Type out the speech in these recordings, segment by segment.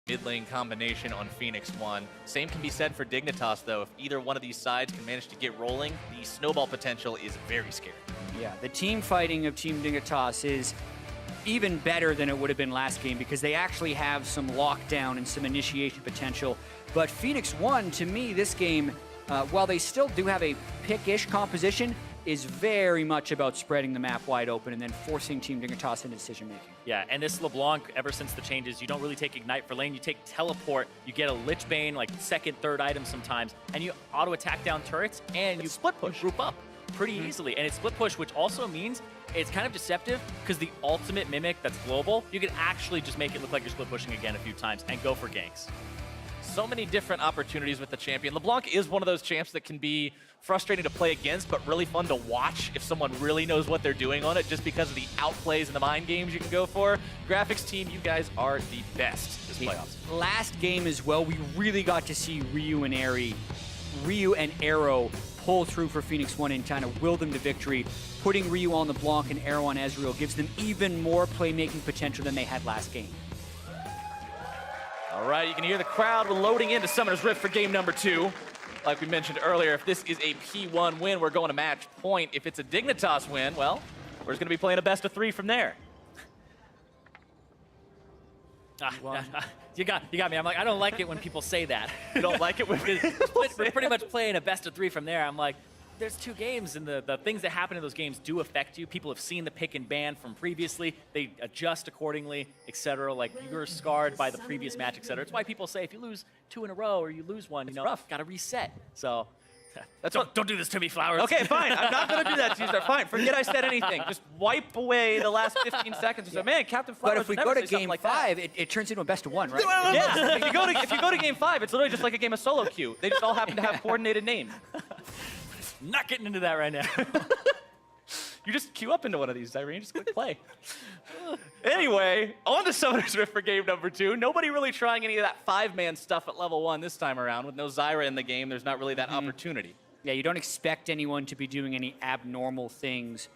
mid lane combination on Phoenix1. Same can be said for Dignitas, though. If either one of these sides can manage to get rolling, the snowball potential is very scary. Yeah, the team fighting of Team Dignitas is even better than it would have been last game because they actually have some lockdown and some initiation potential. But Phoenix1, to me, this game, while they still do have a pick-ish composition, is very much about spreading the map wide open and then forcing Team Dignitas into decision-making. Yeah, and this LeBlanc, ever since the changes, you don't really take Ignite for lane, you take Teleport, you get a Lich Bane, like second, third item sometimes, and you auto-attack down turrets, and you split push, group up pretty easily. And it's split push, which also means it's kind of deceptive, because the ultimate Mimic that's global, you can actually just make it look like you're split pushing again a few times and go for ganks. So many different opportunities with the champion. LeBlanc is one of those champs that can be frustrating to play against, but really fun to watch if someone really knows what they're doing on it, just because of the outplays and the mind games you can go for. Graphics team, you guys are the best this playoffs. Last game as well, we really got to see Ryu and Arrow pull through for Phoenix1 and kind of will them to victory. Putting Ryu on the Blanc and Arrow on Ezreal gives them even more playmaking potential than they had last game. All right, you can hear the crowd. We're loading into Summoner's Rift for game number 2. Like we mentioned earlier, if this is a P1 win, we're going to match point. If it's a Dignitas win, well, we're just going to be playing a best of 3 from there. You got me. I'm like, I don't like it when people say that. You don't like it when we're pretty much playing a best of 3 from there. I'm like, there's 2 games, and the things that happen in those games do affect you. People have seen the pick and ban from previously. They adjust accordingly, etc. Like, you're scarred by the previous match, etc. It's why people say if you lose 2 in a row or you lose one, you know, rough. Gotta reset. So That's don't do this to me, Flowers. Okay, fine. I'm not going to do that to you, sir. Fine. Forget I said anything. Just wipe away the last 15 seconds. So, man, Captain Flowers. But if we go to game 5, it turns into a best of 1, right? Yeah. If you go to game 5, it's literally just like a game of solo queue. They just all happen to have coordinated names. Not getting into that right now. You just queue up into one of these, Irene. Just click play. Anyway, on to Summoner's Rift for game number 2. Nobody really trying any of that 5-man stuff at level 1 this time around. With no Zyra in the game, there's not really that opportunity. Yeah, you don't expect anyone to be doing any abnormal things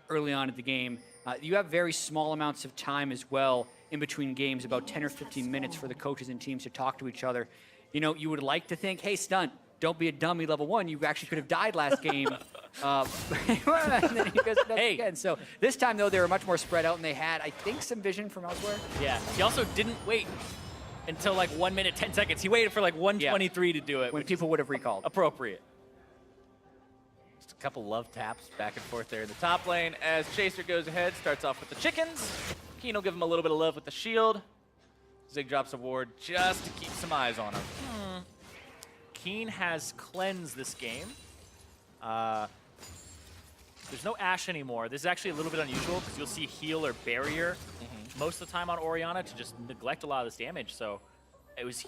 early on in the game. You have very small amounts of time as well in between games, about 10 or 15 minutes for the coaches and teams to talk to each other. You know, you would like to think, hey, Stunt, don't be a dummy level 1. You actually could have died last game. And then he goes again. So this time, though, they were much more spread out, and they had, I think, some vision from elsewhere. Yeah. He also didn't wait until like 1 minute, 10 seconds. He waited for like 1:23 to do it. When people would have recalled. Appropriate. Just a couple love taps back and forth there in the top lane as Chaser goes ahead, starts off with the chickens. Keen will give him a little bit of love with the shield. Zig drops a ward just to keep some eyes on him. Keen has cleanse this game. There's no Ashe anymore. This is actually a little bit unusual because you'll see heal or barrier most of the time on Orianna to just neglect a lot of this damage. So it was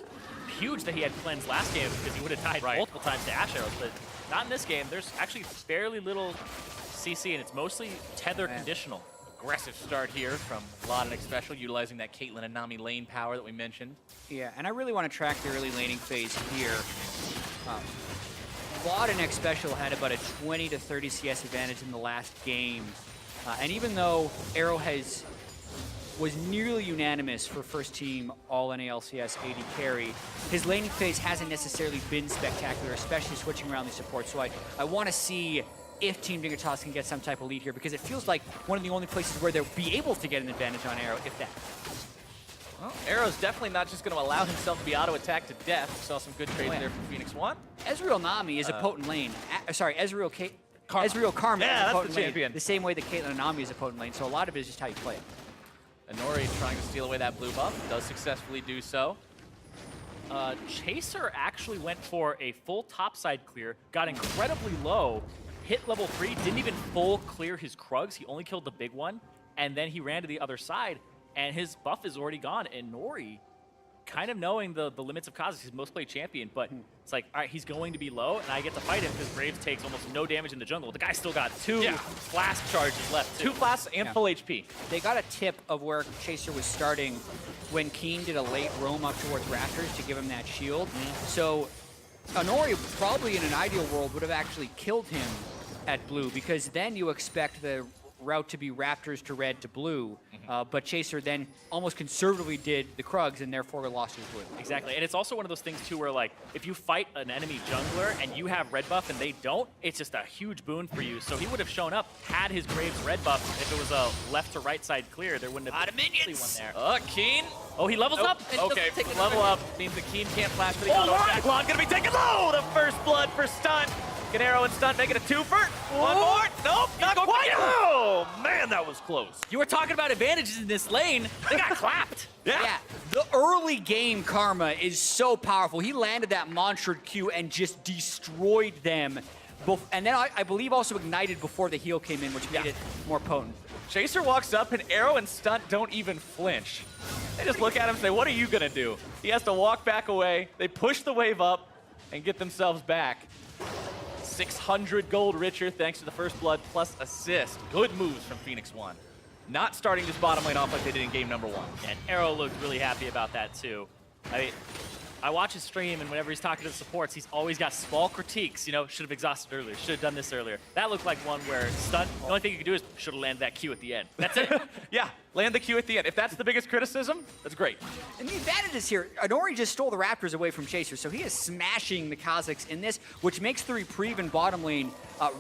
huge that he had cleanse last game because he would have died multiple times to Ashe arrows, but not in this game. There's actually fairly little CC, and it's mostly tether conditional. Aggressive start here from Lodenick Special, utilizing that Caitlyn and Nami lane power that we mentioned. Yeah, and I really want to track the early laning phase here. Lodenick Special had about a 20 to 30 CS advantage in the last game. And even though Arrow was nearly unanimous for first team all-NA LCS AD carry, his laning phase hasn't necessarily been spectacular, especially switching around the support. So I want to see if Team Dignitas can get some type of lead here, because it feels like one of the only places where they'll be able to get an advantage on Arrow, if that. Well, Arrow's definitely not just going to allow himself to be auto-attacked to death. We saw some good trades there from Phoenix1. Ezreal Nami is a potent lane. Sorry, Ezreal Karma is a that's potent the champion. lane. The same way that Caitlyn and Nami is a potent lane. So a lot of it is just how you play it. Inori trying to steal away that blue buff, does successfully do so. Chaser actually went for a full topside clear, got incredibly low, hit level 3, didn't even full clear his Krugs. He only killed the big one, and then he ran to the other side, and his buff is already gone. And Nori, kind of knowing the limits of Kha'Zix, his most played champion, but it's like, all right, he's going to be low, and I get to fight him because Graves takes almost no damage in the jungle. The guy still got 2 flask charges left, too. 2 flasks and full HP. They got a tip of where Chaser was starting when Keen did a late roam up towards Raptors to give him that shield. So Inori probably in an ideal world would have actually killed him at blue, because then you expect the route to be Raptors to red to blue, but Chaser then almost conservatively did the Krugs and therefore lost his blue. Exactly, and it's also one of those things too where like if you fight an enemy jungler and you have red buff and they don't, it's just a huge boon for you. So he would have shown up had his Graves red buff. If it was a left to right side clear, there wouldn't have been really one there. Keen. Oh, he levels up. And Okay, doesn't take level up means the Keen can't flash for the auto attack. Lon gonna be taken low. The first blood for Stunt. Arrow and Stunt make it a twofer. One more. Nope, not quite. Oh, man, that was close. You were talking about advantages in this lane. They got clapped. Yeah, the early game karma is so powerful. He landed that Monster Q and just destroyed them. And then I believe also ignited before the heal came in, which made it more potent. Chaser walks up and Arrow and Stunt don't even flinch. They just look at him and say, what are you gonna do? He has to walk back away. They push the wave up and get themselves back. 600 gold richer thanks to the first blood plus assist. Good moves from Phoenix1. Not starting this bottom lane off like they did in game number 1. And Arrow looked really happy about that too. I watch his stream, and whenever he's talking to the supports, he's always got small critiques. You know, should have exhausted earlier, should have done this earlier. That looked like one where Stunt, the only thing you could do is should have landed that Q at the end. That's it. Yeah, land the Q at the end. If that's the biggest criticism, that's great. And the advantage is here, Inori just stole the Raptors away from Chaser, so he is smashing the Kazakhs in this, which makes the reprieve in bottom lane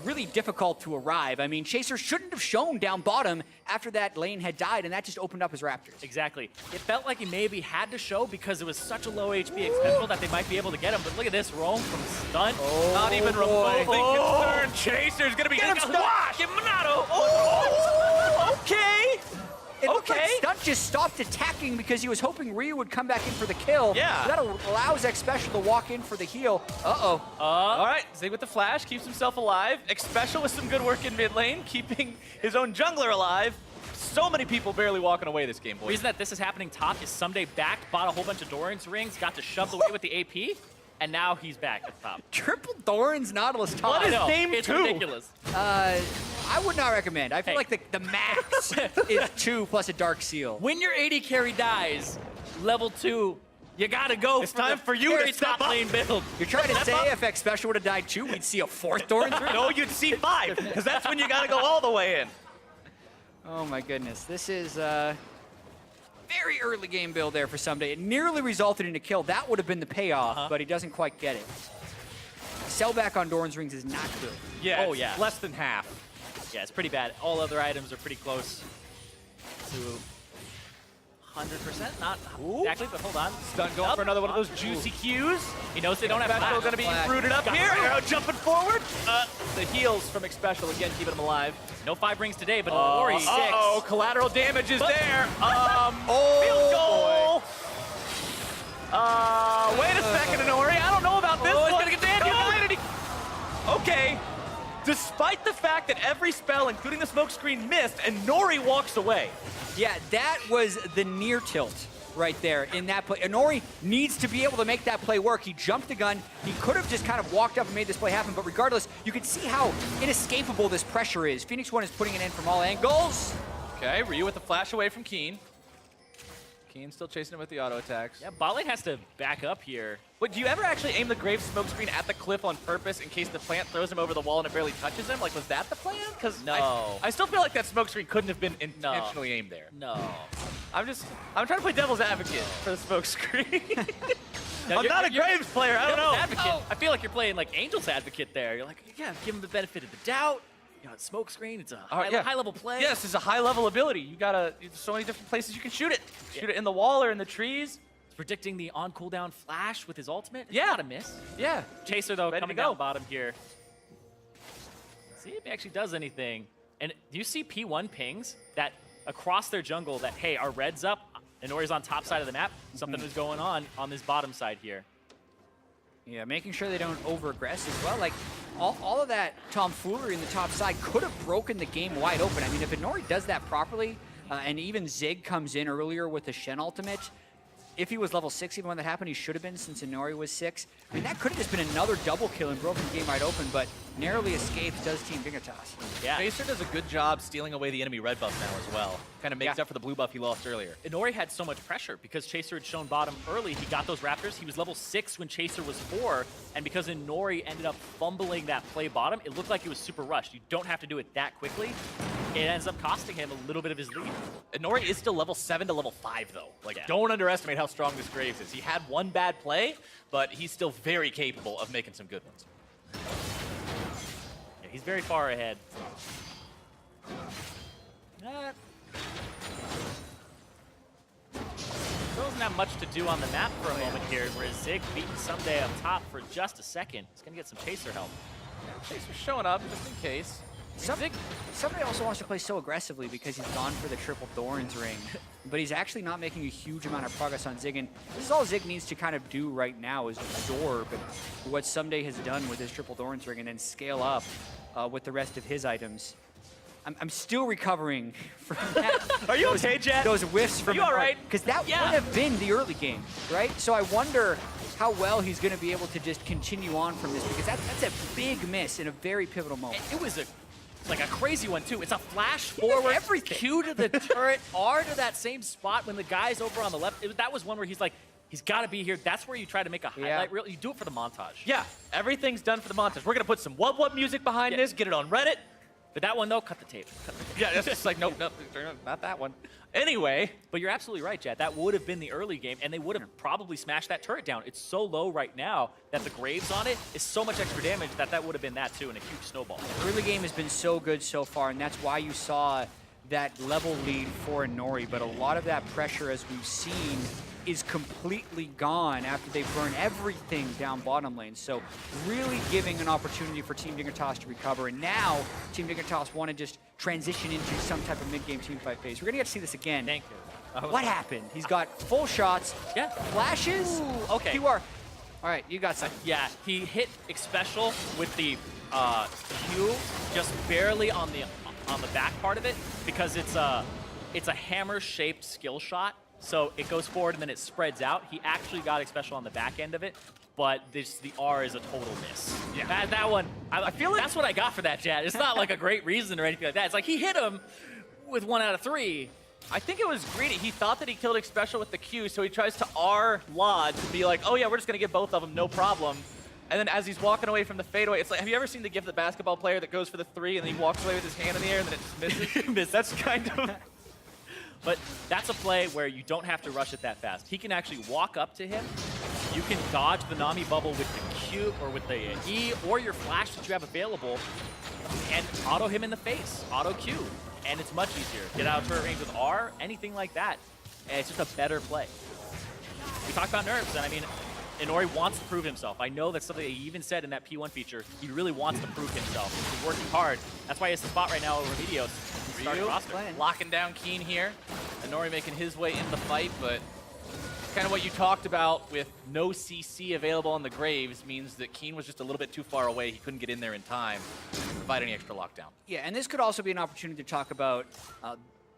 really difficult to arrive. I mean, Chaser shouldn't have shown down bottom after that lane had died, and that just opened up his Raptors. Exactly. It felt like he maybe had to show because it was such a low HP expendable that they might be able to get him, but look at this roam from Stunt. Not even remotely concerned. Chaser's gonna be getting squashed. Okay. It looked like Stunt just stopped attacking because he was hoping Ryu would come back in for the kill. Yeah. That allows X Special to walk in for the heal. All right, Zig with the flash, keeps himself alive. X Special with some good work in mid lane, keeping his own jungler alive. So many people barely walking away this game, boys. The reason that this is happening top is Someday backed, bought a whole bunch of Doran's rings, got to shove away with the AP, and now he's back at the top. Triple Doran's Nautilus top. What is name it's 2? ridiculous. I would not recommend. I feel like the max is 2 plus a Dark Seal. When your AD carry dies, level 2, you gotta go. It's time for you to step top up. lane build. You're trying to say if X Special would have died 2, we'd see a 4th Doran's ring? No, you'd see 5, because that's when you gotta go all the way in. Oh my goodness, this is very early game build there for Someday. It nearly resulted in a kill. That would have been the payoff, but he doesn't quite get it. Sell back on Doran's rings is not good. Yeah, Oh, yeah. less than half. Yeah, it's pretty bad. All other items are pretty close to 100%. Not exactly, but hold on. Stunt going for another one of those juicy Qs. He knows they don't have Special flash. gonna be Flash. rooted up Got here. through. Arrow jumping forward. The heals from X Special again, keeping him alive. No 5 rings today, but Ori 6. Uh-oh, collateral damage is there. Oh, Field goal. Wait a second, Inori. I don't know about this it's one. gonna get Daniel. Okay. Despite the fact that every spell, including the smoke screen, missed, and Nori walks away. Yeah, that was the near tilt right there in that play. Inori needs to be able to make that play work. He jumped the gun. He could have just kind of walked up and made this play happen, but regardless, you can see how inescapable this pressure is. Phoenix1 is putting it in from all angles. Okay, Ryu with the flash away from Keen. Keen still chasing him with the auto attacks. Yeah, bot lane has to back up here. But do you ever actually aim the Graves smoke screen at the cliff on purpose in case the plant throws him over the wall and it barely touches him? Like, was that the plan? Because No. I still feel like that smoke screen couldn't have been intentionally aimed there. No. I'm trying to play devil's advocate for the smoke screen. No, I'm not a Graves player, I don't know. Advocate. I feel like you're playing like Angel's advocate there. You're like, yeah, give him the benefit of the doubt. You know, it's smoke screen. It's a high level play. Yes, it's a high level ability. There's so many different places you can shoot it. Shoot it in the wall or in the trees. He's predicting the on cooldown flash with his ultimate. It's Yeah. not a miss. Yeah. Chaser though Ready to coming go. down bottom here. See if he actually does anything. And do you see P1 pings that across their jungle that, hey, our red's up, Inori's on top side of the map. Something is going on this bottom side here. Yeah, making sure they don't over-aggress as well. Like, all of that tomfoolery in the top side could have broken the game wide open. I mean, if Inori does that properly, and even Zig comes in earlier with the Shen ultimate, if he was level 6 even when that happened, he should have been since Inori was 6. I mean, that could have just been another double kill and broken the game wide open, but narrowly escapes does Team Dignitas. Yeah. Chaser does a good job stealing away the enemy red buff now as well. Kind of makes up for the blue buff he lost earlier. Inori had so much pressure because Chaser had shown bottom early. He got those Raptors. He was level 6 when Chaser was 4. And because Inori ended up fumbling that play bottom, it looked like it was super rushed. You don't have to do it that quickly. it ends up costing him a little bit of his lead. Nori is still level 7 to level 5, though. Like, Yeah. don't underestimate how strong this Graves is. He had one bad play, but he's still very capable of making some good ones. Yeah, he's very far ahead. Still doesn't have much to do on the map for a moment here, where Zig beating Someday up top for just a second. He's going to get some chaser help. Thanks for showing up, just in case. Somebody also wants to play so aggressively because he's gone for the triple Thorns ring, but he's actually not making a huge amount of progress on Zig, and this is all Zig needs to kind of do right now is absorb what Someday has done with his triple Thorns ring and then scale up with the rest of his items. I'm still recovering from that. Are you okay, Jet? Those whiffs from You all right? Because that Yeah. would have been the early game, right? So I wonder how well he's going to be able to just continue on from this, because that's a big miss in a very pivotal moment. It was like a crazy one, too. It's a flash forward, everything. Q to the turret, R to that same spot when the guy's over on the left. That was one where he's like, he's got to be here. That's where you try to make a highlight reel. You do it for the montage. Yeah, everything's done for the montage. We're going to put some wub-wub music behind this, get it on Reddit. But that one, though, cut the tape. Cut the tape. Yeah, it's just like, nope, not that one. Anyway, But you're absolutely right, Chad. That would have been the early game, and they would have probably smashed that turret down. It's so low right now that the Graves on it is so much extra damage that would have been that, too, and a huge snowball. Early game has been so good so far, and that's why you saw that level lead for Nori, but a lot of that pressure, as we've seen, is completely gone after they burn everything down bottom lane. So really giving an opportunity for Team Dignitas to recover, and now Team Dignitas want to just transition into some type of mid-game teamfight phase. We're going to get to see this again. Thank you. What happened? He's got full shots, Yeah. flashes, Ooh, okay. QR. All right, you got something. Yeah, he hit Special with the Q just barely on the back part of it because it's a hammer-shaped skill shot. So it goes forward and then it spreads out. He actually got Special on the back end of it, but the R is a total miss. Yeah. That one, I feel like that's what I got for that, Chad. It's not like a great reason or anything like that. It's like he hit him with 1 out of 3. I think it was greedy. He thought that he killed Special with the Q, so he tries to R Lod to be like, oh yeah, we're just going to get both of them, no problem. And then as he's walking away from the fadeaway, it's like, have you ever seen the gif of the basketball player that goes for the 3 and then he walks away with his hand in the air and then it just misses? That's kind of... But that's a play where you don't have to rush it that fast. He can actually walk up to him. You can dodge the Nami bubble with the Q or with the E or your flash that you have available and auto him in the face, auto Q. And it's much easier. Get out of turret range with R, anything like that. And it's just a better play. We talked about nerfs, and I mean, Inori wants to prove himself. I know that's something he even said in that P1 feature. He really wants to prove himself. He's working hard. That's why he has the spot right now over Medios. Ryu locking down Keen here. Inori making his way in the fight, but kind of what you talked about with no CC available on the Graves means that Keen was just a little bit too far away. He couldn't get in there in time to provide any extra lockdown. Yeah, and this could also be an opportunity to talk about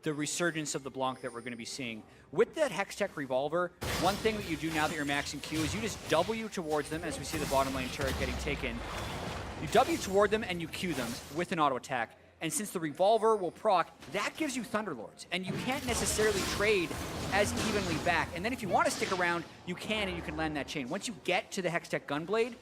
the resurgence of the Blanc that we're going to be seeing. With that Hextech Revolver, one thing that you do now that you're maxing Q is you just W towards them, as we see the bottom lane turret getting taken. You W toward them and you Q them with an auto attack. And since the Revolver will proc, that gives you Thunderlords. And you can't necessarily trade as evenly back. And then if you want to stick around, you can, and you can land that chain. Once you get to the Hextech Gunblade,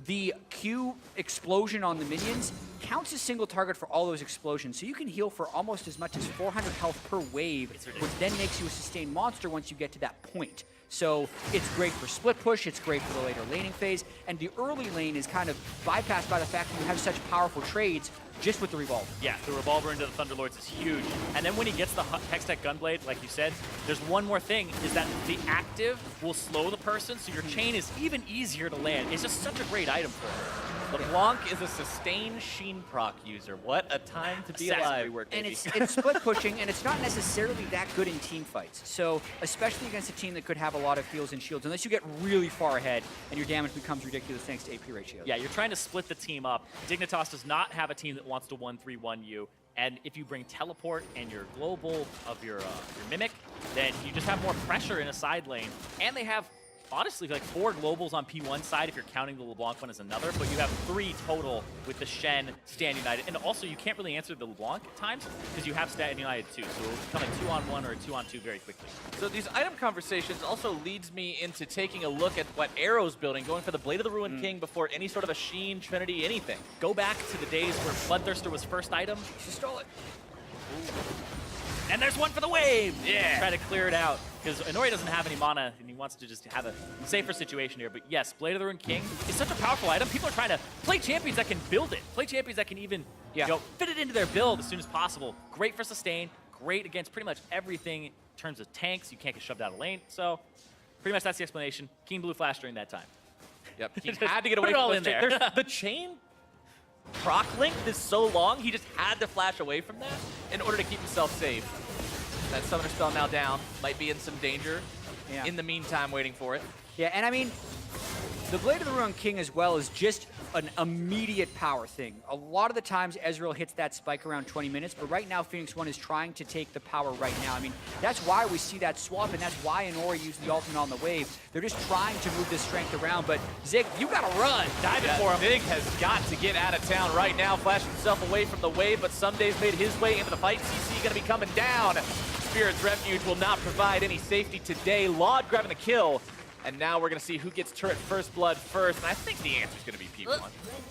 the Q explosion on the minions counts as single target for all those explosions. So you can heal for almost as much as 400 health per wave, which then makes you a sustained monster once you get to that point. So it's great for split push, it's great for the later laning phase, and the early lane is kind of bypassed by the fact that you have such powerful trades just with the Revolver. Yeah, the Revolver into the Thunderlords is huge. And then when he gets the Hextech Gunblade, like you said, there's one more thing, is that the active will slow the person, so your chain is even easier to land. It's just such a great item for him. LeBlanc is a sustained Sheen proc user. What a time to be alive. And it's split pushing, and it's not necessarily that good in team fights. So especially against a team that could have a lot of heals and shields, unless you get really far ahead and your damage becomes ridiculous thanks to AP ratios. Yeah, you're trying to split the team up. Dignitas does not have a team that wants to 1-3-1 you. And if you bring teleport and your global of your Mimic, then you just have more pressure in a side lane. And they have, honestly, like 4 globals on P1 side if you're counting the LeBlanc one as another, but you have 3 total with the Shen, Stand United. And also, you can't really answer the LeBlanc at times because you have Stand United too, so it'll become a 2-on-1 or a 2-on-2 very quickly. So these item conversations also leads me into taking a look at what Arrow's building, going for the Blade of the Ruined King before any sort of a Sheen, Trinity, anything. Go back to the days where Bloodthirster was first item. She stole it. And there's one for the wave! Yeah. Try to clear it out, because Inori doesn't have any mana, and he wants to just have a safer situation here. But yes, Blade of the Ruined King is such a powerful item. People are trying to play champions that can build it, play champions that can even fit it into their build as soon as possible. Great for sustain, great against pretty much everything in terms of tanks. You can't get shoved out of lane, so pretty much that's the explanation. King Blue Flash during that time. Yep, he had to get away all from in those there. The chain proc length is so long, he just had to flash away from that in order to keep himself safe. That summoner spell now down, might be in some danger. In the meantime, waiting for it. Yeah, and I mean, the Blade of the Ruined King as well is just an immediate power thing. A lot of the times, Ezreal hits that spike around 20 minutes, but right now, Phoenix1 is trying to take the power right now. I mean, that's why we see that swap, and that's why Inori used the ultimate on the wave. They're just trying to move this strength around, but Zig, you gotta run. Diving for him. Zig has got to get out of town right now, flashing himself away from the wave, but Sunday's made his way into the fight. CC gonna be coming down. Spirit's Refuge will not provide any safety today. Laud grabbing the kill. And now we're going to see who gets turret first blood first. And I think the answer is going to be P1.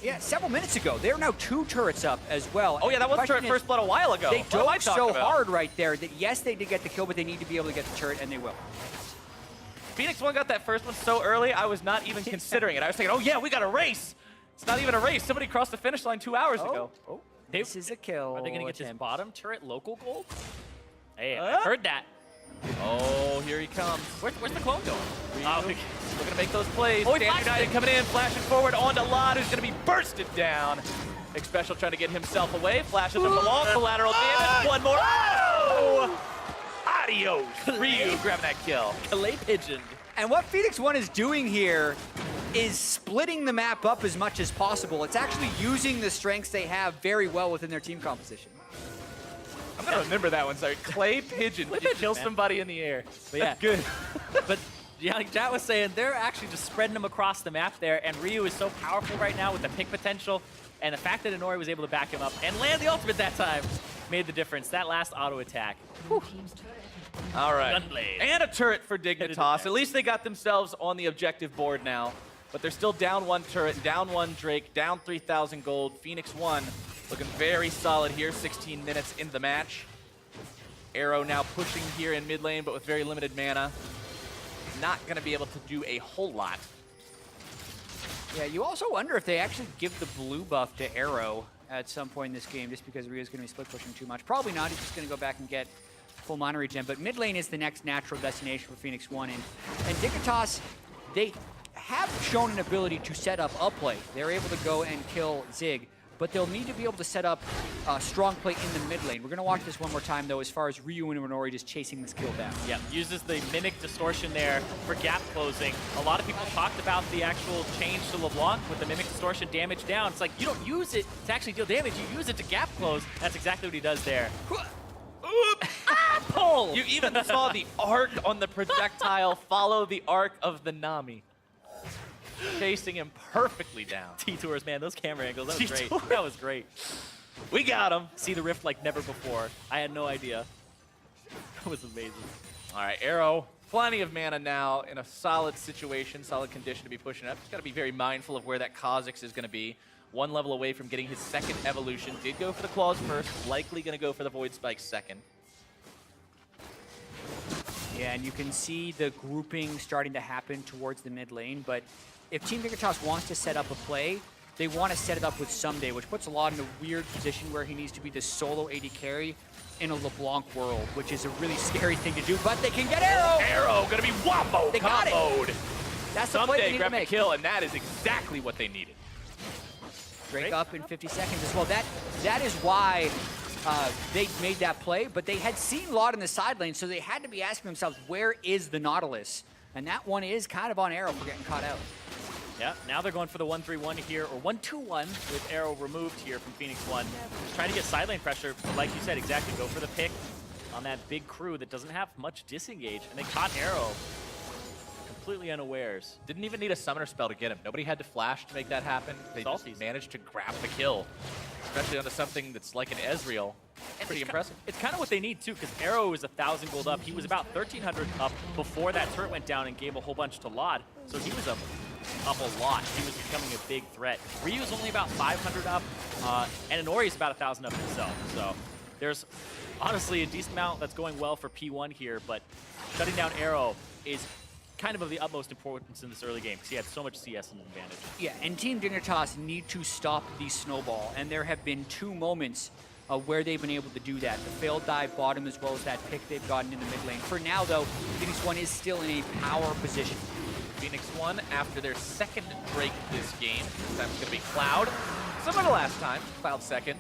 Yeah, several minutes ago. They're now 2 turrets up as well. Oh, yeah, that was turret first blood a while ago. They dove so hard right there that, yes, they did get the kill, but they need to be able to get the turret, and they will. Phoenix1 got that first one so early, I was not even considering it. I was thinking, oh, yeah, we got a race. It's not even a race. Somebody crossed the finish line 2 hours ago. Oh, this is a kill. Are they going to get this bottom turret local gold? Hey, I heard that. Oh, here he comes. Where's the clone going? Oh, we're going to make those plays. Oh, he Dan flashed United it. coming in, flashing forward onto Laud, who's going to be bursted down. Xpecial trying to get himself away. Flashes him along, collateral damage. One more. Oh! Adios. Ryu grabbing that kill. Calais pigeon. And what Phoenix1 is doing here is splitting the map up as much as possible. It's actually using the strengths they have very well within their team composition. I'm going to remember that one, sorry. Clay pigeon. You kill somebody in the air. But yeah. Good. But yeah, like Jat was saying, they're actually just spreading them across the map there, and Ryu is so powerful right now with the pick potential, and the fact that Inori was able to back him up and land the ultimate that time made the difference. That last auto attack. All right. Gunblade. And a turret for Dignitas. At least they got themselves on the objective board now. But they're still down 1 turret, down 1 Drake, down 3,000 gold. Phoenix1 looking very solid here, 16 minutes into the match. Arrow now pushing here in mid lane, but with very limited mana. Not going to be able to do a whole lot. Yeah, you also wonder if they actually give the blue buff to Arrow at some point in this game, just because Ryu's going to be split pushing too much. Probably not. He's just going to go back and get full mana regen. But mid lane is the next natural destination for Phoenix1. And Dignitas, they have shown an ability to set up a play. They're able to go and kill Zig, but they'll need to be able to set up a strong play in the mid lane. We're going to watch this one more time, though, as far as Ryu and Inori just chasing this kill down. Yeah, uses the Mimic Distortion there for gap closing. A lot of people talked about the actual change to LeBlanc with the Mimic Distortion damage down. It's like, you don't use it to actually deal damage, you use it to gap close. That's exactly what he does there. Pull! You even saw the arc on the projectile follow the arc of the Nami. Chasing him perfectly down. T-Tours, man, those camera angles, that was great. T-Tours. That was great. We got him. See the rift like never before. I had no idea. That was amazing. All right, Arrow, plenty of mana now in a solid situation, solid condition to be pushing up. He's got to be very mindful of where that Kha'Zix is going to be. 1 level away from getting his second evolution. Did go for the claws first, likely going to go for the Void Spike second. Yeah, and you can see the grouping starting to happen towards the mid lane, but if Team Dignitas wants to set up a play, they want to set it up with Someday, which puts a lot in a weird position where he needs to be the solo AD carry in a LeBlanc world, which is a really scary thing to do, but they can get Arrow! Arrow going to be wombo They got it. comboed. That's the play they Someday need to grab the make. kill, and that is exactly what they needed. Drake up in 50 seconds as well. That is why they made that play, but they had seen Laud in the side lane, so they had to be asking themselves, where is the Nautilus? And that one is kind of on Arrow for getting caught out. Yeah, now they're going for the 1-3-1 here, or 1-2-1 with Arrow removed here from Phoenix1. Just trying to get side lane pressure, but like you said, exactly, go for the pick on that big crew that doesn't have much disengage. And they caught Arrow completely unawares. Didn't even need a summoner spell to get him. Nobody had to flash to make that happen. They just managed to grab the kill, especially onto something that's like an Ezreal. Pretty impressive. It's kind of what they need, too, because Arrow is 1,000 gold up. He was about 1,300 up before that turret went down and gave a whole bunch to Laud. So he was up a lot. He was becoming a big threat. Ryu's only about 500 up, and Inori's about 1,000 up himself. So There's honestly a decent amount that's going well for P1 here, but shutting down Arrow is kind of the utmost importance in this early game because he had so much CS in advantage. Yeah, and Team Dignitas need to stop the snowball, and there have been 2 moments where they've been able to do that. The failed dive bottom as well as that pick they've gotten in the mid lane. For now, though, Phoenix1 is still in a power position. Phoenix1, after their second Drake this game, this time it's going to be Cloud. Similar to last time, Cloud second.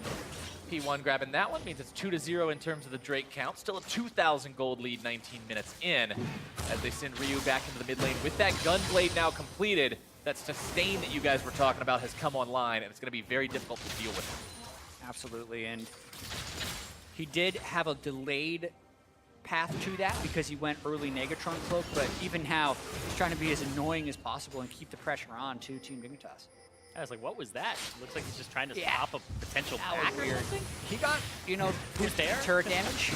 P1 grabbing that one means it's 2-0 in terms of the Drake count. Still a 2,000 gold lead 19 minutes in as they send Ryu back into the mid lane with that Gunblade now completed. That sustain that you guys were talking about has come online, and it's going to be very difficult to deal with. Absolutely, and he did have a delayed path to that because he went early Negatron Cloak, but even now, he's trying to be as annoying as possible and keep the pressure on to Team Dignitas. I was like, what was that? Looks like he's just trying to stop a potential That pack was or weird. something. He got, you know, Who's there? turret damage.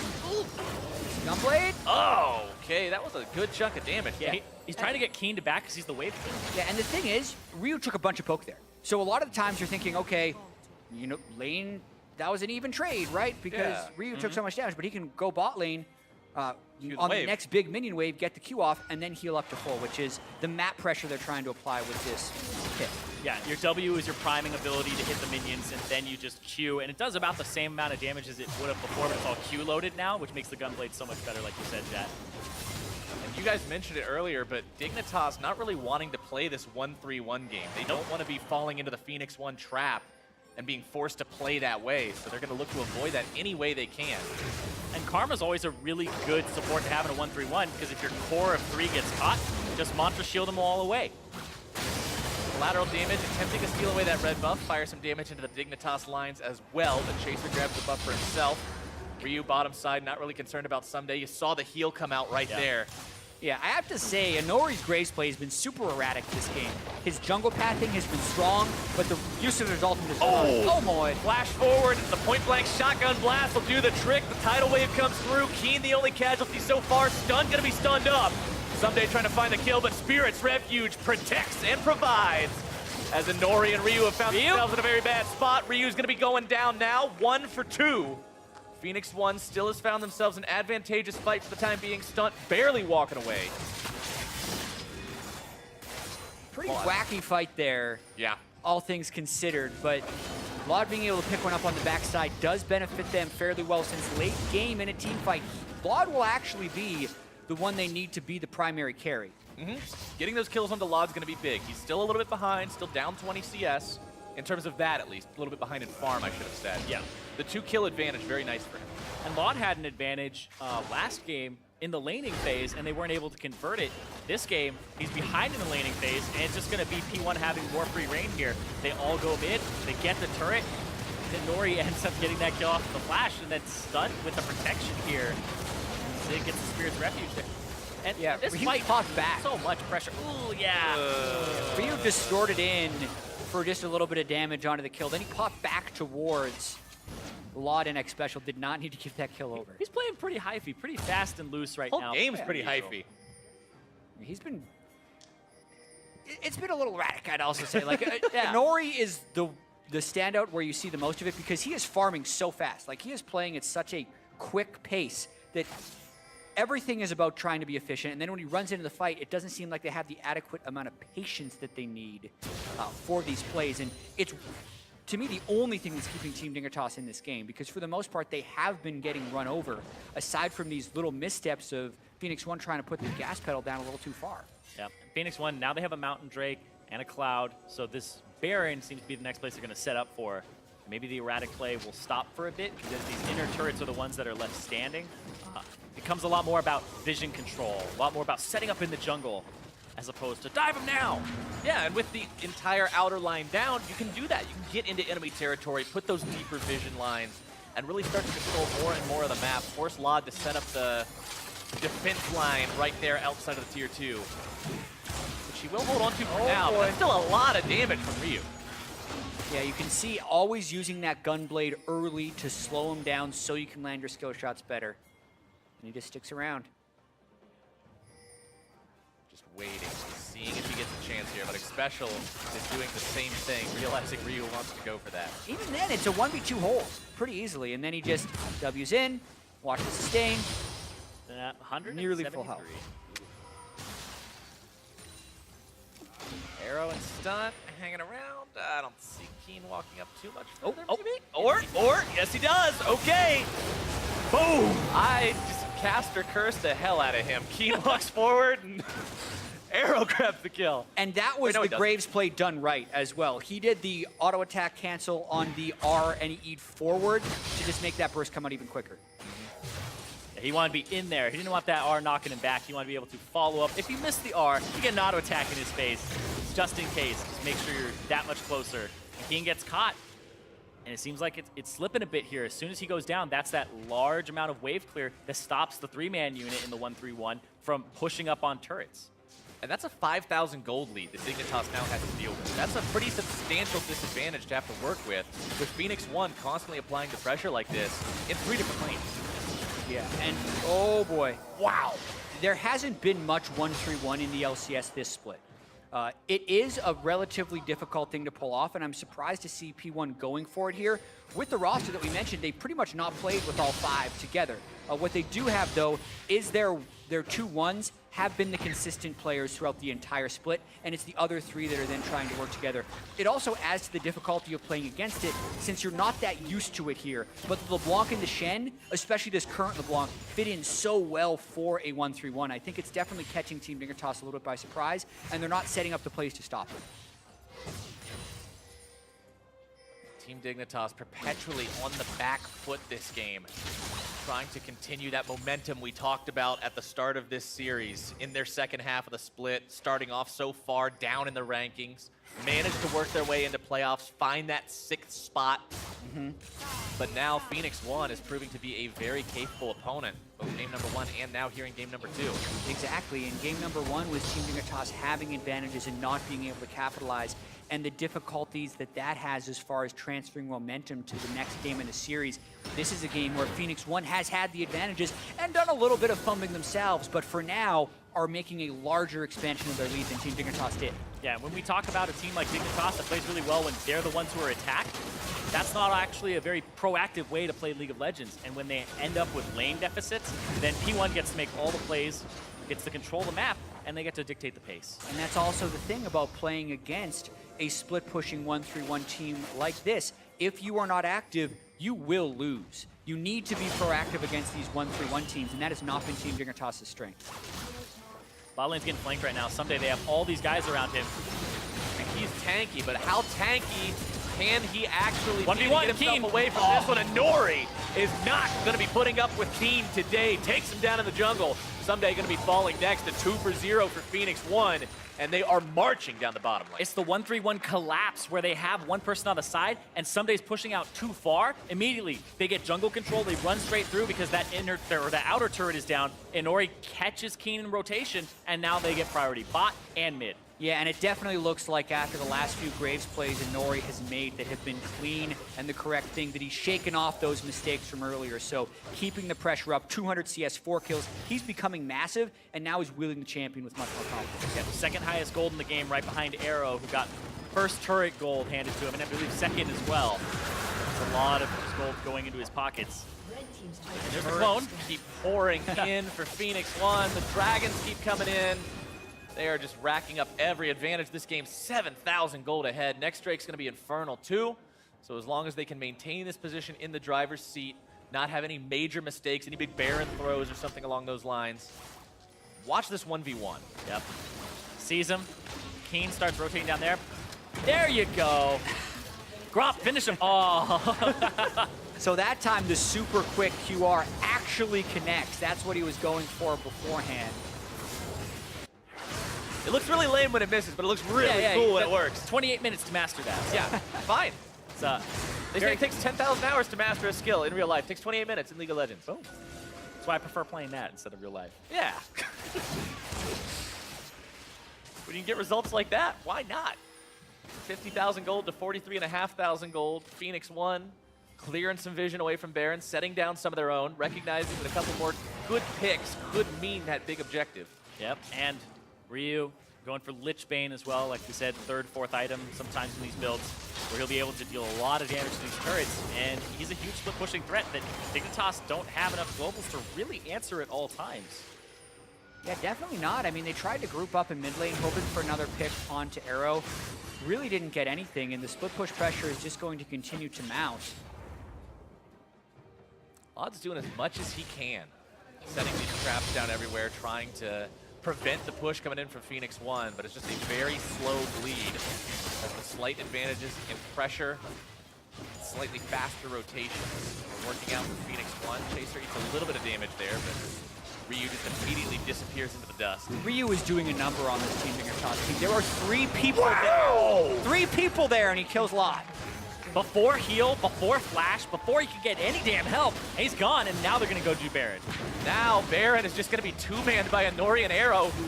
Gunblade? Oh, okay, that was a good chunk of damage. Yeah, he's trying to get Keen to back because he's the wave king. Yeah, and the thing is, Ryu took a bunch of poke there. So a lot of the times you're thinking, okay, you know, lane, that was an even trade, right? Because Ryu took so much damage, but he can go bot lane on the next big minion wave, get the Q off, and then heal up to full, which is the map pressure they're trying to apply with this hit. Yeah, your W is your priming ability to hit the minions, and then you just Q, and it does about the same amount of damage as it would have before, but it's all Q loaded now, which makes the Gunblade so much better, like you said, Jet. And you guys mentioned it earlier, but Dignitas not really wanting to play this 1-3-1 game. They don't want to be falling into the Phoenix1 trap and being forced to play that way, so they're going to look to avoid that any way they can. And Karma's always a really good support to have in a 1-3-1, because if your core of 3 gets caught, just Mantra Shield them all away. Lateral damage, attempting to steal away that red buff, fire some damage into the Dignitas lines as well. The Chaser grabs the buff for himself. Ryu bottom side, not really concerned about Someday. You saw the heal come out right there. Yeah, I have to say, Inori's Graves play has been super erratic this game. His jungle pathing has been strong, but the use of his ultimate is oh boy. Flash forward, the point-blank shotgun blast will do the trick. The tidal wave comes through. Keen, the only casualty so far. Stun gonna be stunned up. Someday trying to find the kill, but Spirit's Refuge protects and provides. As Inori and Ryu have found themselves in a very bad spot. Ryu's gonna be going down now, 1 for 2. Phoenix1 still has found themselves an advantageous fight for the time being. Stunt barely walking away. Pretty wacky fight there. Yeah. All things considered, but Vlad being able to pick one up on the backside does benefit them fairly well since late game in a team fight, Vlad will actually be the one they need to be the primary carry. Getting those kills onto Lod's going to be big. He's still a little bit behind, still down 20 CS. In terms of that, at least. A little bit behind in farm, I should have said. Yeah. The 2-kill advantage, very nice for him. And Laud had an advantage last game in the laning phase, and they weren't able to convert it. This game, he's behind in the laning phase, and it's just going to be P1 having more free reign here. They all go mid, they get the turret, then Nori ends up getting that kill off the flash, and then stunned with the protection here. Zig gets the Spirit's Refuge there. And Yeah, this Ryu fight, popped back. so much pressure. Ooh, yeah. Ryu distorted in for just a little bit of damage onto the kill. Then he popped back towards Laud and X Special. Did not need to give that kill over. He's playing pretty hyphy, pretty fast and loose right Whole now. game's pretty hyphy. He's been... It's been a little erratic, I'd also say. Like, Nori is the standout where you see the most of it because he is farming so fast. Like, he is playing at such a quick pace that everything is about trying to be efficient, and then when he runs into the fight, it doesn't seem like they have the adequate amount of patience that they need for these plays. And it's, to me, the only thing that's keeping Team Dignitas in this game, because for the most part, they have been getting run over, aside from these little missteps of Phoenix1 trying to put the gas pedal down a little too far. Yeah, Phoenix1, now they have a Mountain Drake and a Cloud, so this Baron seems to be the next place they're going to set up for. Maybe the erratic play will stop for a bit, because these inner turrets are the ones that are left standing. It becomes a lot more about vision control, a lot more about setting up in the jungle, as opposed to dive him now. Yeah, and with the entire outer line down, you can do that. You can get into enemy territory, put those deeper vision lines, and really start to control more and more of the map. Force Laud to set up the defense line right there outside of the tier 2. Which he will hold on to for now, but that's still a lot of damage from Ryu. Yeah, you can see always using that Gunblade early to slow him down so you can land your skill shots better. And he just sticks around. Just waiting, seeing if he gets a chance here. here, but Xpecial is doing the same thing, realizing Ryu wants to go for that. Even then, it's a 1v2 hold pretty easily, and then he just W's in, watch the sustain. 173. Nearly full health. Arrow and stun hanging around. I don't see Keen walking up too much Oh, further, oh. maybe? Or, yes he does. Okay. Boom. I just caster curse the hell out of him. Keen walks forward and Arrow grabs the kill. And that was Wait, no, the Graves play done right as well. He did the auto attack cancel on the R and he E'd forward to just make that burst come out even quicker. Yeah, he wanted to be in there. He didn't want that R knocking him back. He wanted to be able to follow up. If you miss the R, you get an auto attack in his face, just in case. Just make sure you're that much closer. And Keen gets caught. And it seems like it's slipping a bit here. As soon as he goes down, that's that large amount of wave clear that stops the 3-man unit in the 1-3-1 from pushing up on turrets. And that's a 5,000 gold lead that Dignitas now has to deal with. That's a pretty substantial disadvantage to have to work with Phoenix1 constantly applying the pressure like this in 3 different lanes. Yeah, and oh boy. Wow. There hasn't been much 1-3-1 in the LCS this split. It is a relatively difficult thing to pull off, and I'm surprised to see P1 going for it here. With the roster that we mentioned, they pretty much not played with all 5 together. What they do have, though, is their 2-1s have been the consistent players throughout the entire split, and it's the other 3 that are then trying to work together. It also adds to the difficulty of playing against it, since you're not that used to it here. But the LeBlanc and the Shen, especially this current LeBlanc, fit in so well for a 1-3-1. I think it's definitely catching Team Dignitas a little bit by surprise, and they're not setting up the plays to stop it. Team Dignitas perpetually on the back foot this game, trying to continue that momentum we talked about at the start of this series in their second half of the split, starting off so far down in the rankings, managed to work their way into playoffs, find that 6th spot. But now Phoenix1 is proving to be a very capable opponent, both game number 1 and now here in game number 2. Exactly, and game number 1 was Team Dignitas having advantages and not being able to capitalize, and the difficulties that has as far as transferring momentum to the next game in the series. This is a game where Phoenix1 has had the advantages and done a little bit of fumbling themselves, but for now are making a larger expansion of their lead than Team Dignitas did. Yeah, when we talk about a team like Dignitas that plays really well when they're the ones who are attacked, that's not actually a very proactive way to play League of Legends. And when they end up with lane deficits, then P1 gets to make all the plays, gets to control the map, and they get to dictate the pace. And that's also the thing about playing against a split-pushing 1-3-1 team like this. If you are not active, you will lose. You need to be proactive against these 1-3-1 teams, and that has not been Team Dignitas' strength. Bot lane's getting flanked right now. Someday they have all these guys around him. And he's tanky, but how tanky can he actually 1v1, be to get himself Keen. away from this one? And Nori is not going to be putting up with Keen today. Takes him down in the jungle. Someday going to be falling next to 2 for 0 for Phoenix1, and they are marching down the bottom lane. It's the 1-3-1 collapse where they have one person on the side and Someday's pushing out too far. Immediately, they get jungle control. They run straight through because that outer turret is down. And Nori catches Keen in rotation, and now they get priority bot and mid. Yeah, and it definitely looks like after the last few Graves plays that Nori has made that have been clean and the correct thing, that he's shaken off those mistakes from earlier. So keeping the pressure up, 200 CS, 4 kills. He's becoming massive, and now he's wielding the champion with much more confidence. Yeah, the second highest gold in the game right behind Arrow, who got first turret gold handed to him, and I believe second as well. There's a lot of gold going into his pockets. And there's a clone. Keep pouring in for Phoenix1. The Dragons keep coming in. They are just racking up every advantage. This game, 7,000 gold ahead. Next Drake's going to be Infernal too. So as long as they can maintain this position in the driver's seat, not have any major mistakes, any big Baron throws or something along those lines, watch this 1v1. Yep. Sees him. Keen starts rotating down there. There you go. Grop, finish him. Oh. So that time, the super quick QR actually connects. That's what he was going for beforehand. It looks really lame when it misses, but it looks really cool when it works. 28 minutes to master that. Yeah, fine. It's, They say it takes 10,000 hours to master a skill in real life. It takes 28 minutes in League of Legends. Boom. That's why I prefer playing that instead of real life. Yeah. When you can get results like that, why not? 50,000 gold to 43,500 gold. Phoenix1 clearing some vision away from Baron, setting down some of their own, recognizing that a couple more good picks could mean that big objective. Yep, and Ryu going for Lich Bane as well, like we said, third, fourth item sometimes in these builds, where he'll be able to deal a lot of damage to these turrets, and he's a huge split pushing threat that Dignitas don't have enough globals to really answer at all times. Yeah, definitely not. I mean, they tried to group up in mid lane, hoping for another pick onto Arrow. Really didn't get anything, and the split push pressure is just going to continue to mount. Odd's doing as much as he can, setting these traps down everywhere, trying to prevent the push coming in from Phoenix1, but it's just a very slow bleed. Has the slight advantages in pressure, slightly faster rotations. Working out for Phoenix1. Chaser eats a little bit of damage there, but Ryu just immediately disappears into the dust. Ryu is doing a number on this Team Dignitas team. There are 3 people there. 3 people there, and he kills Lot. Before heal, before flash, before he can get any damn help, he's gone, and now they're going to go do Baron. Now Baron is just going to be two-manned by a Nori and Arrow, who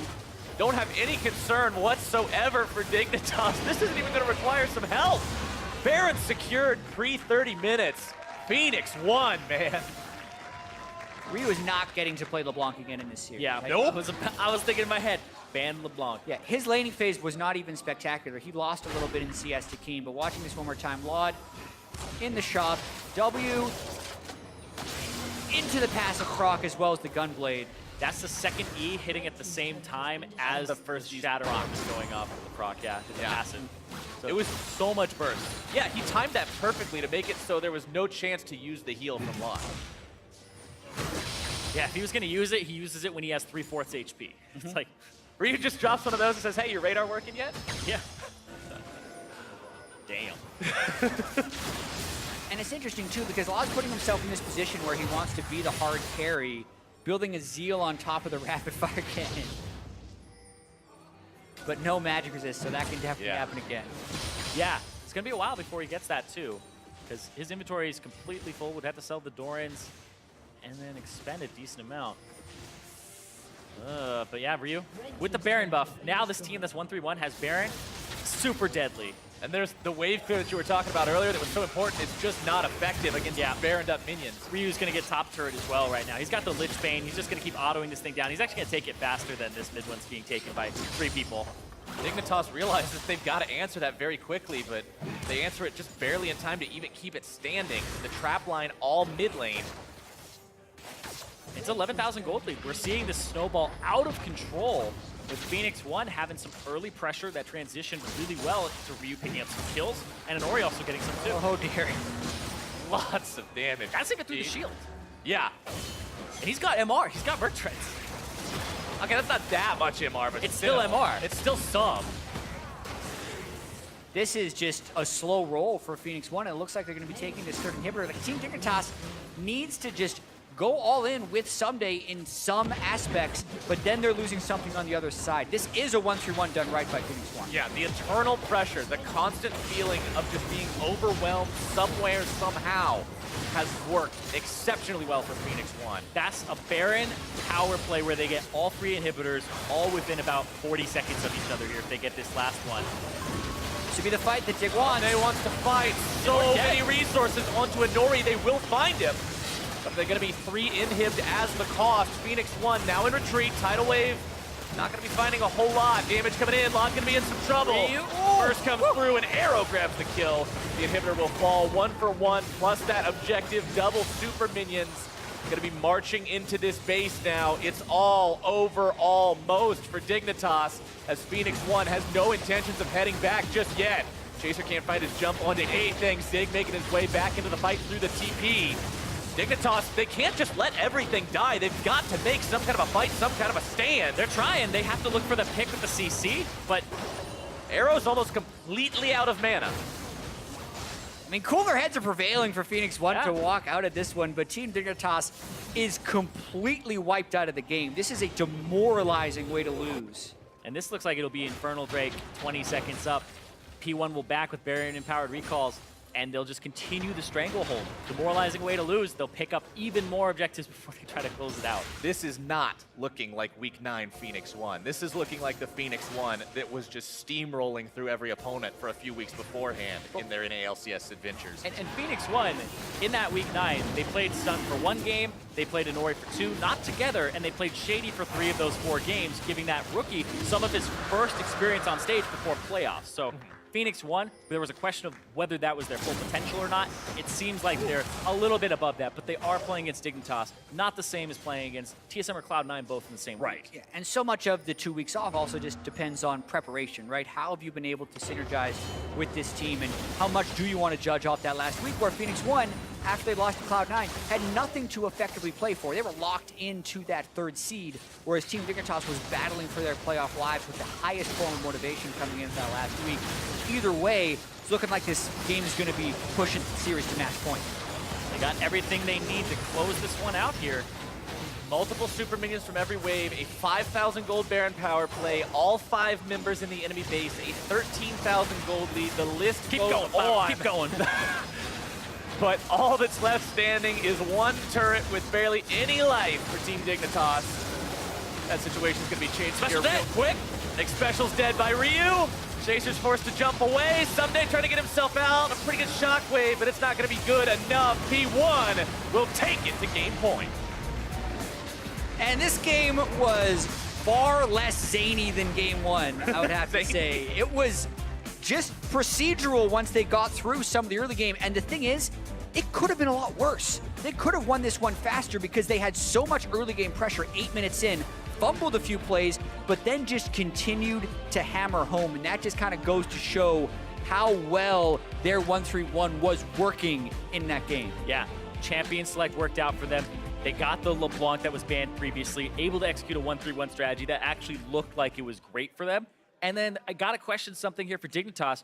don't have any concern whatsoever for Dignitas. This isn't even going to require some help. Baron secured pre-30 minutes. Phoenix1, man. Ryu is not getting to play LeBlanc again in this series. Yeah, Nope. I was thinking in my head, ban LeBlanc. Yeah, his laning phase was not even spectacular. He lost a little bit in CS to Keen, but watching this one more time, Laud in the shop, W into the passive proc as well as the Gunblade. That's the second E hitting at the same time as the first Shatter Rock is going off of the proc, yeah, the passive. So It was so much burst. Yeah, he timed that perfectly to make it so there was no chance to use the heal from Lot. yeah, if he was going to use it, he uses it when he has 3/4 HP. It's like, Ryu just drops one of those and says, hey, your radar working yet? yeah. Damn. And it's interesting too because Laud's putting himself in this position where he wants to be the hard carry, building a Zeal on top of the rapid fire cannon. But no magic resist, so that can definitely happen again. Yeah, it's going to be a while before he gets that too, because his inventory is completely full. Would have to sell the Dorans and then expend a decent amount. But yeah, Ryu, with the Baron buff, now this team that's 1-3-1 has Baron, super deadly. And there's the wave clear that you were talking about earlier that was so important. It's just not effective against Baroned up minions. Ryu's going to get top turret as well right now. He's got the Lich Bane. He's just going to keep autoing this thing down. He's actually going to take it faster than this mid one's being taken by 3 people. Dignitas realizes they've got to answer that very quickly, but they answer it just barely in time to even keep it standing. The trap line all mid lane. It's 11,000 gold lead. We're seeing this snowball out of control with Phoenix1 having some early pressure that transitioned really well to Ryu picking up some kills, and Ori also getting some too. Oh dear. Lots of damage. That's even through the shield. Yeah. And he's got MR. He's got Merc Treads. Okay, that's not that much MR, but It's still MR. It's still some. This is just a slow roll for Phoenix1. It looks like they're going to be taking this third inhibitor. Like Team Dignitas needs to just go all in with Someday in some aspects, but then they're losing something on the other side. This is a 1-3-1 done right by Phoenix1. Yeah, the internal pressure, the constant feeling of just being overwhelmed somewhere, somehow, has worked exceptionally well for Phoenix1. That's a Baron power play where they get all 3 inhibitors all within about 40 seconds of each other here if they get this last one. This should be the fight that Dig wants. They wants to fight so many resources onto a Nori. They will find him. But they're going to be 3 inhibbed as the cost. Phoenix1 now in retreat. Tidal Wave not going to be finding a whole lot. Damage coming in. Lot going to be in some trouble. First comes through and Arrow grabs the kill. The inhibitor will fall 1 for 1 plus that objective double super minions. Going to be marching into this base now. It's all over almost for Dignitas as Phoenix1 has no intentions of heading back just yet. Chaser can't find his jump onto anything. Sig making his way back into the fight through the TP. Dignitas, they can't just let everything die. They've got to make some kind of a fight, some kind of a stand. They're trying. They have to look for the pick with the CC, but Arrow's almost completely out of mana. I mean, cooler heads are prevailing for Phoenix1 to walk out of this one, but Team Dignitas is completely wiped out of the game. This is a demoralizing way to lose. and this looks like it'll be Infernal Drake 20 seconds up. P1 will back with Baron empowered recalls. and they'll just continue the stranglehold. Demoralizing way to lose. They'll pick up even more objectives before they try to close it out. This is not looking like Week 9 Phoenix1. This is looking like the Phoenix1 that was just steamrolling through every opponent for a few weeks beforehand in their NALCS adventures. And Phoenix1, in that Week 9, they played Stun for 1 game, they played Inori for 2, not together, and they played Shady for 3 of those 4 games, giving that rookie some of his first experience on stage before playoffs. So Phoenix1, there was a question of whether that was their full potential or not. It seems like they're a little bit above that, but they are playing against Dignitas, not the same as playing against TSM or Cloud9, both in the same week. Yeah, and so much of the 2 weeks off also just depends on preparation, right? How have you been able to synergize with this team, and how much do you want to judge off that last week where Phoenix1, after they lost to Cloud9, had nothing to effectively play for. They were locked into that 3rd seed, whereas Team Dignitas was battling for their playoff lives with the highest form of motivation coming into that last week. Either way, it's looking like this game is going to be pushing the series to match point. They got everything they need to close this one out here. Multiple super minions from every wave, a 5,000 gold Baron power play, all 5 members in the enemy base, a 13,000 gold lead. The list goes on. Keep going. But all that's left standing is 1 turret with barely any life for Team Dignitas. That situation's gonna be changed here real quick. Nick Special's dead by Ryu. Chaser's forced to jump away. Someday trying to get himself out. A pretty good shockwave, but it's not gonna be good enough. P1 will take it to game point. And this game was far less zany than game 1, I would have to say. It was just procedural once they got through some of the early game. And the thing is, it could have been a lot worse. They could have won this one faster because they had so much early game pressure 8 minutes in, fumbled a few plays, but then just continued to hammer home. And that just kind of goes to show how well their 1-3-1 was working in that game. Yeah, champion select worked out for them. They got the LeBlanc that was banned previously, able to execute a 1-3-1 strategy that actually looked like it was great for them. And then I got to question something here for Dignitas.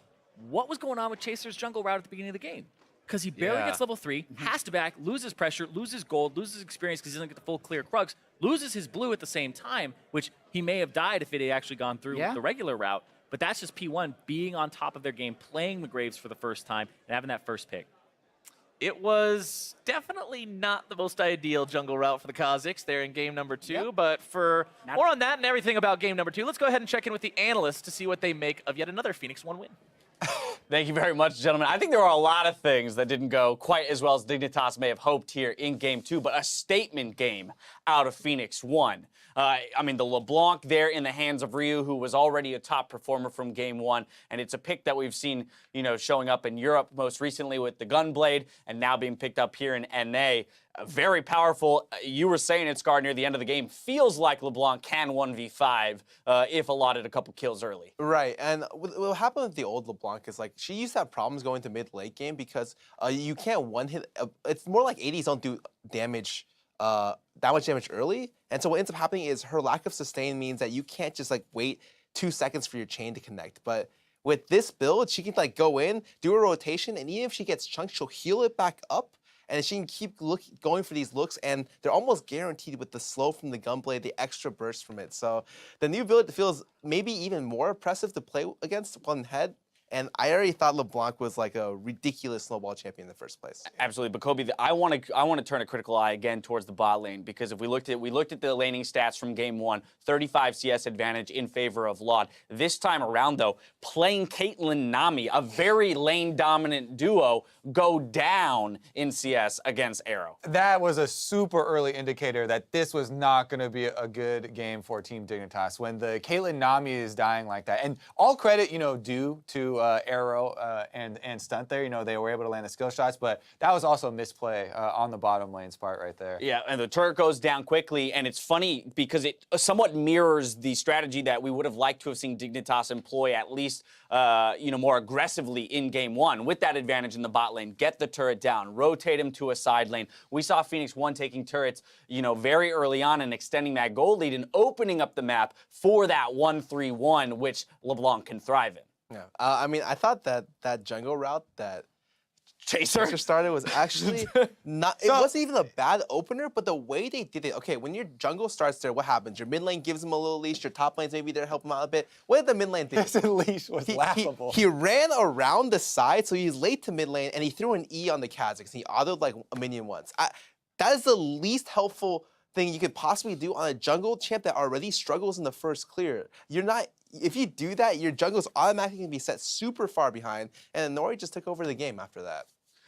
What was going on with Chaser's jungle route at the beginning of the game? Because he barely gets level 3, has to back, loses pressure, loses gold, loses experience because he doesn't get the full clear Krugs, loses his blue at the same time, which he may have died if it had actually gone through the regular route. But that's just P1 being on top of their game, playing the Graves for the first time, and having that first pick. It was definitely not the most ideal jungle route for the Kazakhs there in game number 2, but for more on that and everything about game number 2, let's go ahead and check in with the analysts to see what they make of yet another Phoenix1 win. Thank you very much, gentlemen. I think there were a lot of things that didn't go quite as well as Dignitas may have hoped here in Game 2, but a statement game out of Phoenix1. I mean, the LeBlanc there in the hands of Ryu, who was already a top performer from Game 1, and it's a pick that we've seen, you know, showing up in Europe most recently with the Gunblade, and now being picked up here in NA. Very powerful. You were saying it, Scar, near the end of the game. Feels like LeBlanc can 1v5 if allotted a couple kills early. Right, and what happened with the old LeBlanc is like she used to have problems going to mid-late game because you can't one-hit. It's more like 80s don't do damage, that much damage early, and so what ends up happening is her lack of sustain means that you can't just like wait 2 seconds for your chain to connect. But with this build, she can like go in, do a rotation, and even if she gets chunked, she'll heal it back up. And she can keep going for these looks, and they're almost guaranteed with the slow from the Gunblade, the extra burst from it. So the new build feels maybe even more oppressive to play against one head. And I already thought LeBlanc was like a ridiculous snowball champion in the first place. Absolutely, but Kobe, I want to turn a critical eye again towards the bot lane, because if we looked at the laning stats from Game 1, 35 CS advantage in favor of Laud. This time around, though, playing Caitlyn Nami, a very lane dominant duo, go down in CS against Arrow. That was a super early indicator that this was not going to be a good game for Team Dignitas when the Caitlyn Nami is dying like that. And all credit, you know, due to Arrow and Stunt there. You know, they were able to land the skill shots, but that was also a misplay on the bottom lane's part right there. Yeah, and the turret goes down quickly, and it's funny because it somewhat mirrors the strategy that we would have liked to have seen Dignitas employ at least, you know, more aggressively in Game 1 with that advantage in the bot lane. Get the turret down, rotate him to a side lane. We saw Phoenix1 taking turrets, you know, very early on and extending that goal lead and opening up the map for that 1-3-1, which LeBlanc can thrive in. Yeah, I mean, I thought that jungle route that Chaser. started was actually not. It wasn't even a bad opener, but the way they did it. Okay, when your jungle starts there, what happens? Your mid lane gives him a little leash. Your top lane's maybe there to help him out a bit. What did the mid lane do? His leash was laughable. He ran around the side, so he's late to mid lane, and he threw an E on the Kha'Zix. He autoed like a minion once. That is the least helpful thing you could possibly do on a jungle champ that already struggles in the first clear. You're not. If you do that, your jungle's automatically gonna be set super far behind, and Nori just took over the game after that.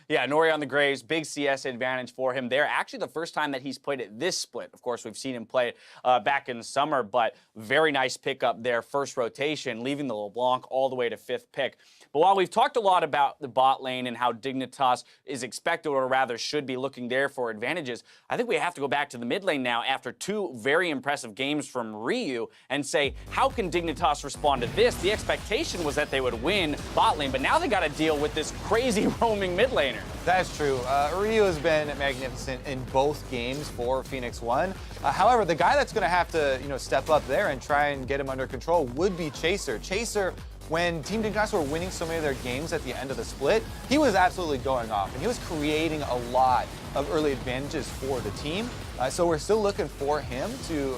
Yeah, Nori on the Graves, big CS advantage for him there. Actually, the first time that he's played it this split. Of course, we've seen him play it back in the summer, but very nice pickup there, first rotation, leaving the LeBlanc all the way to 5th pick. But while we've talked a lot about the bot lane and how Dignitas is expected, or rather should be looking there for advantages, I think we have to go back to the mid lane now after 2 very impressive games from Ryu and say, how can Dignitas respond to this? The expectation was that they would win bot lane, but now they got to deal with this crazy roaming mid laner. That's true. Ryu has been magnificent in both games for Phoenix1. However, the guy that's going to have to, step up there and try and get him under control would be Chaser. Chaser, when Team Dignitas were winning so many of their games at the end of the split, he was absolutely going off, and he was creating a lot of early advantages for the team. So we're still looking for him to,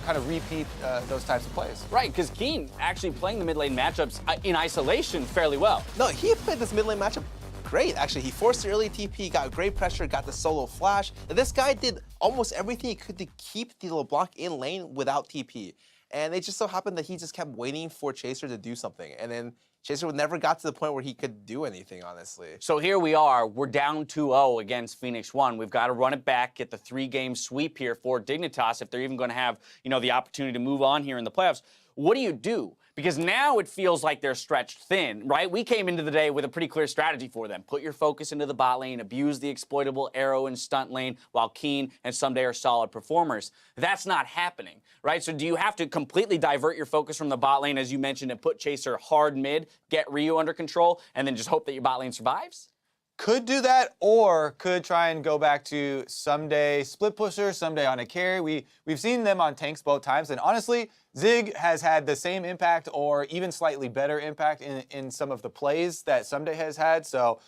kind of repeat those types of plays. Right, because Keen actually playing the mid lane matchups in isolation fairly well. No, he played this mid lane matchup great, actually. He forced the early TP, got great pressure, got the solo flash. This guy did almost everything he could to keep the LeBlanc in lane without TP. And it just so happened that he just kept waiting for Chaser to do something. And then Chaser never got to the point where he could do anything, honestly. So here we are. We're down 2-0 against Phoenix1. We've got to run it back, get the 3-game sweep here for Dignitas if they're even going to have, the opportunity to move on here in the playoffs. What do you do? Because now it feels like they're stretched thin, right? We came into the day with a pretty clear strategy for them. Put your focus into the bot lane, abuse the exploitable arrow and stunt lane, while Keen and Someday are solid performers. That's not happening, right? So do you have to completely divert your focus from the bot lane, as you mentioned, and put Chaser hard mid, get Ryu under control, and then just hope that your bot lane survives? Could do that, or could try and go back to Someday split pusher, Someday on a carry. We've seen them on tanks both times, and honestly, Zig has had the same impact or even slightly better impact in some of the plays that Someday has had. So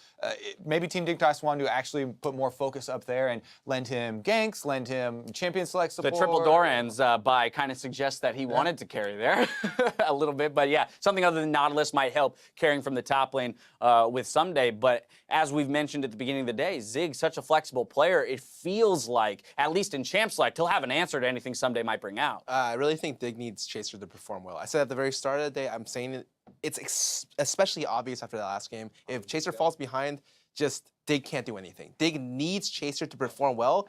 maybe Team Dignitas wanted to actually put more focus up there and lend him ganks, lend him champion select support. The triple Dorans by kind of suggests that he wanted to carry there a little bit. But yeah, something other than Nautilus might help carrying from the top lane with Someday. But as we've mentioned at the beginning of the day, Zig's such a flexible player. It feels like, at least in Champ Select, he'll have an answer to anything Someday might bring out. I really think Dig needs Chaser to perform well. I said at the very start of the day, I'm saying it's especially obvious after that last game. If Chaser falls behind, just Dig can't do anything. Dig needs Chaser to perform well,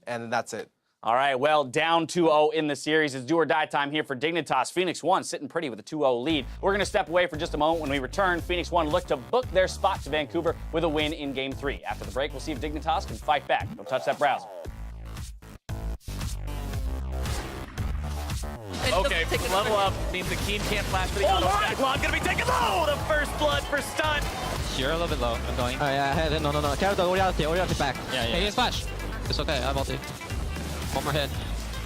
and that's it. All right, well, down 2-0 in the series. It's do or die time here for Dignitas. Phoenix1 sitting pretty with a 2-0 lead. We're going to step away for just a moment. When we return, Phoenix1 look to book their spot to Vancouver with a win in Game 3. After the break, we'll see if Dignitas can fight back. Don't touch that browser. Okay, level up means the Keen can't flash for the auto stack. Long gonna be taken low! The first blood for stun. You're a little bit low. I'm going. Oh, yeah, ahead. No. Carry the Oriarty back. Yeah. Hey, he's flash. It's okay, I have ulti. One more hit.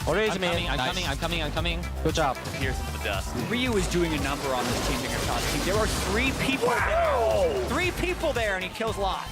Ori is me. I'm coming. Good job. Pierce into the dust. Ryu is doing a number on this Team Dignitas team. There are 3 people there. 3 people there, and he kills a lot.